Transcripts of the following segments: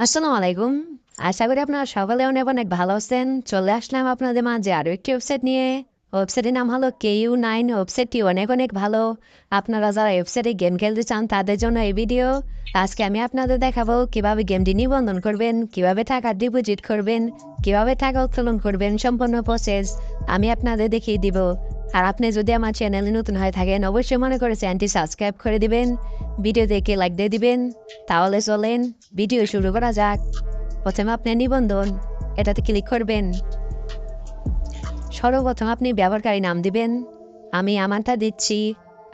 আসসালামু আলাইকুম। আশা করি আপনারা সকলে অনেক অনেক ভালো আছেন। চলে আসলাম আপনাদের মাঝে আরো একটি ওয়েবসাইট নিয়ে। ওয়েবসাইটের নাম হলো KU9। ওয়েবসাইটটি অনেক অনেক ভালো। আপনারা যারা ওয়েবসাইটে গেম খেলতে চান তাদের জন্য এই ভিডিও। আজকে আমি আপনাদের দেখাবো কিভাবে গেমটি নিবন্ধন করবেন, কিভাবে টাকা ডিপোজিট করবেন, কিভাবে টাকা উত্তোলন করবেন, সম্পূর্ণ প্রসেস আমি আপনাদের দেখিয়ে দিব। আর আপনি যদি আমার চ্যানেলে নতুন হয়ে থাকেন অবশ্যই মনে করে চ্যানেলটি সাবস্ক্রাইব করে দিবেন, ভিডিও দেখে লাইক দিয়ে দিবেন। তাহলে চলেন ভিডিও শুরু করা যাক। প্রথমে আপনি নিবন্ধন এটাতে ক্লিক করবেন। সর্বপ্রথম আপনি ব্যবহারকারী নাম দিবেন। আমি আমারটা দিচ্ছি,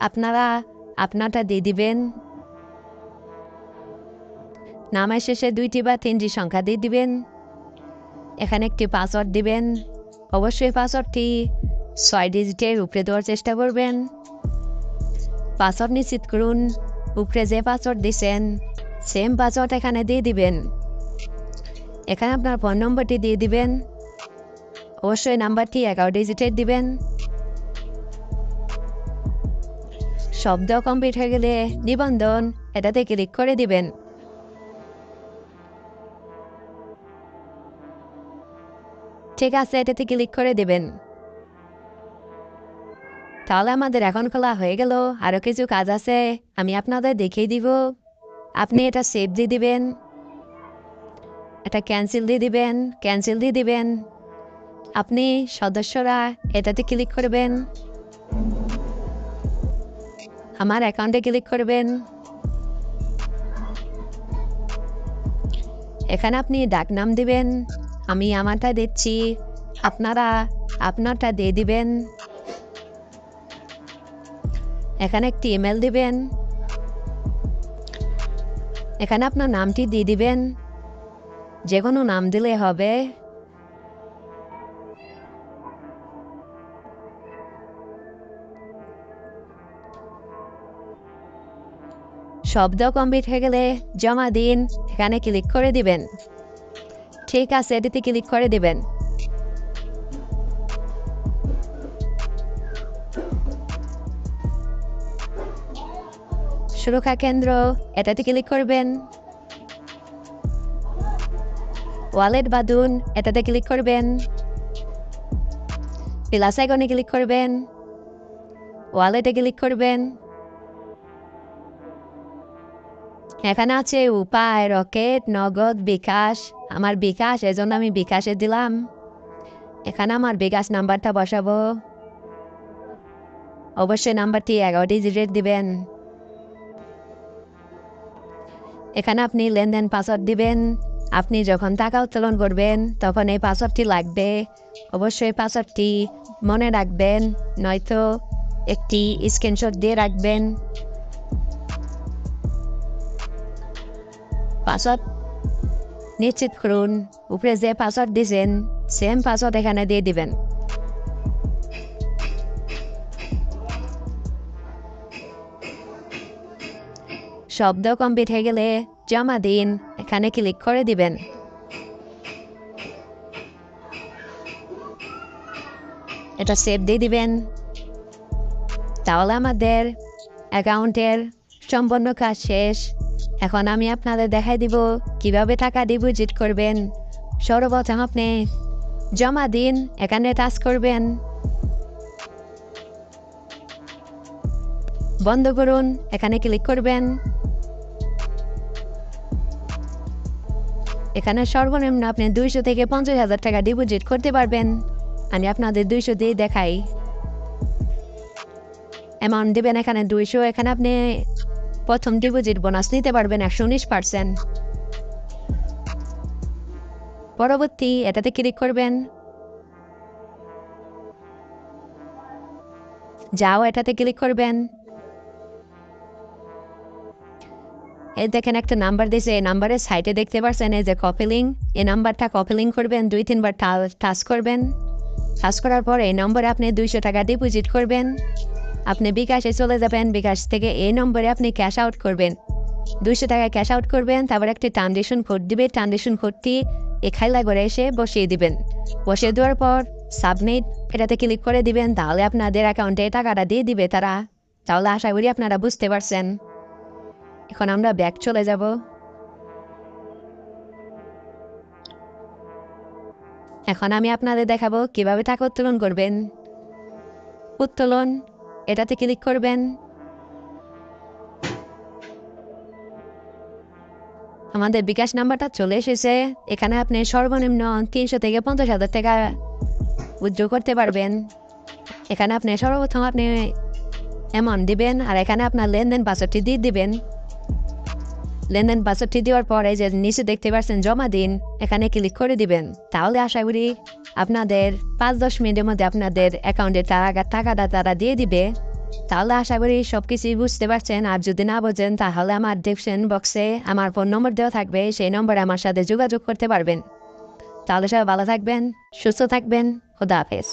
আপনারা আপনারটা দিয়ে দিবেন। নামের শেষে 2টি বা 3টি সংখ্যা দিয়ে দিবেন। এখানে একটি পাসওয়ার্ড দিবেন। অবশ্যই পাসওয়ার্ডটি 6 ডিজিটের উপরে দেওয়ার চেষ্টা করবেন। পাসওয়ার্ড নিশ্চিত করুন। উপরে যে পাসওয়ার্ড দিছেন সেম পাসওয়ার্ড এখানে দিয়ে দিবেন। এখানে আপনার ফোন নম্বরটি দিয়ে দিবেন। অবশ্যই নাম্বারটি 11 ডিজিটের দিবেন। শব্দ কমপ্লিট হয়ে গেলে নিবন্ধন এটাতে ক্লিক করে দিবেন। ঠিক আছে, এটাতে ক্লিক করে দিবেন। তাহলে আমাদের এখন খোলা হয়ে গেল। আরও কিছু কাজ আছে, আমি আপনাদের দেখিয়ে দিব। আপনি এটা সেভ দিয়ে দিবেন, এটা ক্যান্সেল দিয়ে দিবেন, ক্যান্সেল দিয়ে দিবেন। আপনি সদস্যরা এটাতে ক্লিক করবেন, আমার অ্যাকাউন্টে ক্লিক করবেন। এখানে আপনি ডাকনাম দিবেন, আমি আমারটা দিচ্ছি, আপনারা আপনারটা দিয়ে দিবেন। এখানে একটি ইমেল দিবেন। এখানে আপনার নামটি দিয়ে দিবেন, যে কোনো নাম দিলে হবে। শব্দ কমপ্লিট হয়ে গেলে জমা দিন এখানে ক্লিক করে দিবেন। ঠিক আছে, এটিতে ক্লিক করে দিবেন। সুরক্ষা কেন্দ্র এটাতে ক্লিক করবেন। ওয়ালেট বাদুন এটাতে ক্লিক করবেন। প্লাস আইকনে ক্লিক করবেন, ওয়ালেটে ক্লিক করবেন। এখানে আছে উপায়, রকেট, নগদ, বিকাশ। আমার বিকাশ, এজন্য আমি বিকাশে দিলাম। এখানে আমার বিকাশ নাম্বারটা বসাবো। অবশ্যই নাম্বারটি 11 ডিজিটের দিবেন। এখানে আপনি লেনদেন পাসওয়ার্ড দিবেন। আপনি যখন টাকা উত্তোলন করবেন তখন এই পাসওয়ার্ডটি লাগবে। অবশ্যই পাসওয়ার্ডটি মনে রাখবেন, নয়তো একটি স্ক্রিনশট দিয়ে রাখবেন। পাসওয়ার্ড নিশ্চিত করুন, উপরে যে পাসওয়ার্ড দিয়েছেন সেম পাসওয়ার্ড এখানে দিয়ে দিবেন। শব্দ কমপ্লিট হয়ে গেলে জমা দিন এখানে ক্লিক করে দিবেন। এটা সেভ দিয়ে দিবেন। তাহলে আমাদের অ্যাকাউন্টের সম্পূর্ণ কাজ শেষ। এখন আমি আপনাদের দেখাই দিব কিভাবে টাকা ডিপোজিট করবেন। সর্বপ্রথম আপনি জমা দিন এখানে টাচ করবেন, বন্ধ করুন এখানে ক্লিক করবেন। এখানে সর্বনিম্ন আপনি 200 থেকে 50,000 টাকা ডিপোজিট করতে পারবেন। আমি আপনাদের 200 দিয়ে দেখাই। অ্যামাউন্ট দেবেন এখানে 200। এখানে আপনি প্রথম ডিপোজিট বোনাস নিতে পারবেন 119%। পরবর্তী এটাতে ক্লিক করবেন, যাও এটাতে ক্লিক করবেন। এই দেখেন একটা নাম্বার দিয়েছে, এই নাম্বারের সাইটে দেখতে পাচ্ছেন এই যে কপি লিঙ্ক। এই নাম্বারটা কপি লিঙ্ক করবেন, 2-3 বার টাচ করবেন। টাচ করার পর এই নম্বরে আপনি 200 টাকা ডিপোজিট করবেন। আপনি বিকাশে চলে যাবেন, বিকাশ থেকে এই নম্বরে আপনি ক্যাশ আউট করবেন। 200 টাকা ক্যাশ আউট করবেন, তারপর একটি ট্রানজেকশন কোড দিবে। ট্রানজেকশন কোডটি এই খাইলা করে এসে বসিয়ে দিবেন। বসিয়ে দেওয়ার পর সাবমিট এটাতে ক্লিক করে দিবেন। তাহলে আপনাদের অ্যাকাউন্টে টাকাটা দিয়ে দিবে তারা। তাহলে আশা করি আপনারা বুঝতে পারছেন। এখন আমরা ব্যাক চলে যাব। এখন আমি আপনাদের দেখাবো কিভাবে টাকা উত্তোলন করবেন। উত্তোলন এটাতে ক্লিক করবেন। আমাদের বিকাশ নাম্বারটা চলে এসেছে। এখানে আপনি সর্বনিম্ন 300 থেকে 50,000 টাকা উইথড্র করতে পারবেন। এখানে আপনি সর্বপ্রথম আপনি অ্যামাউন্ট দিবেন, আর এখানে আপনার লেনদেন পাসওয়ার্ডটি দিয়ে দিবেন। লেনদেন পাসওয়ার্ডটি দেওয়ার পরে যে নিচে দেখতে পাচ্ছেন জমা দিন, এখানে ক্লিক করে দিবেন। তাহলে আশা করি আপনাদের 5-10 মিনিটের মধ্যে আপনাদের অ্যাকাউন্টে টাকাটা তারা দিয়ে দিবে। তাহলে আশা করি সব কিছুই বুঝতে পারছেন। আর যদি না বোঝেন তাহলে আমার ডেসক্রিপশন বক্সে আমার ফোন নম্বর দেওয়া থাকবে, সেই নম্বরে আমার সাথে যোগাযোগ করতে পারবেন। তাহলে সবাই ভালো থাকবেন, সুস্থ থাকবেন। খোদা হাফেজ।